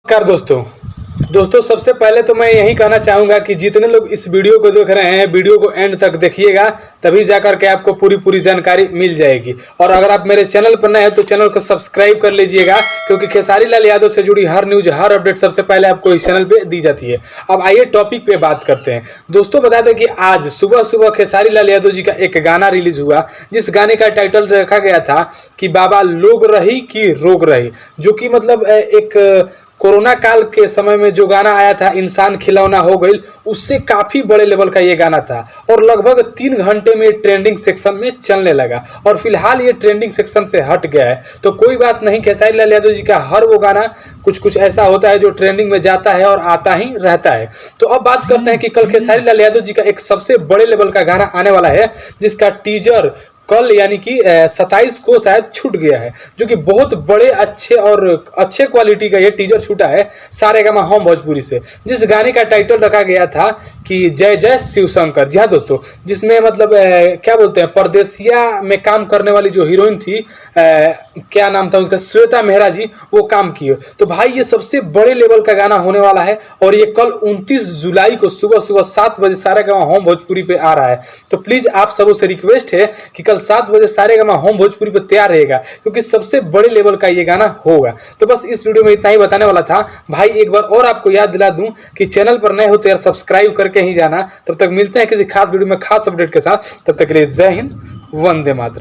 नमस्कार दोस्तों सबसे पहले तो मैं यही कहना चाहूँगा कि जितने लोग इस वीडियो को देख रहे हैं वीडियो को एंड तक देखिएगा, तभी जाकर के आपको पूरी जानकारी मिल जाएगी। और अगर आप मेरे चैनल पर नए हैं तो चैनल को सब्सक्राइब कर लीजिएगा, क्योंकि खेसारी लाल यादव से जुड़ी हर न्यूज हर अपडेट सबसे पहले आपको इस चैनल पे दी जाती है। अब आइए टॉपिक पे बात करते हैं। दोस्तों बता दें कि आज सुबह खेसारी लाल यादव जी का एक गाना रिलीज हुआ, जिस गाने का टाइटल रखा गया था कि बाबा लोग रही कि रोग रही, जो कि मतलब एक कोरोना काल के समय में जो गाना आया था इंसान खिलौना हो गई, उससे काफ़ी बड़े लेवल का ये गाना था और लगभग 3 घंटे में ट्रेंडिंग सेक्शन में चलने लगा और फिलहाल ये ट्रेंडिंग सेक्शन से हट गया है। तो कोई बात नहीं, खेसारी लाल यादव जी का हर वो गाना कुछ ऐसा होता है जो ट्रेंडिंग में जाता है और आता ही रहता है। तो अब बात करते हैं कि कल खेसारी लाल यादव जी का एक सबसे बड़े लेवल का गाना आने वाला है, जिसका टीजर कल यानी कि 27 को शायद छूट गया है, जो कि बहुत बड़े अच्छे क्वालिटी का ये टीजर छूटा है सारेगामा होम भोजपुरी से, जिस गाने का टाइटल रखा गया था कि जय जय शिव शंकर। जी हाँ दोस्तों, जिसमें मतलब क्या बोलते हैं, परदेसिया में काम करने वाली जो हीरोइन थी, क्या नाम था उसका, श्वेता मेहरा जी, वो काम किए। तो भाई ये सबसे बड़े लेवल का गाना होने वाला है और ये कल 29 जुलाई को सुबह 7 बजे सारेगामा होम भोजपुरी पे आ रहा है। तो प्लीज़ आप सबों से रिक्वेस्ट है कि कल 7 बजे सारेगामा होम भोजपुरी पे तैयार रहेगा, क्योंकि सबसे बड़े लेवल का ये गाना होगा। तो बस इस वीडियो में इतना ही बताने वाला था भाई। एक बार और आपको याद दिला दूं कि चैनल पर नए हो तो यार सब्सक्राइब करके ही जाना। तब तक मिलते हैं किसी खास वीडियो में खास अपडेट के साथ, तब तक के लिए जय हिंद, वंदे मातरम।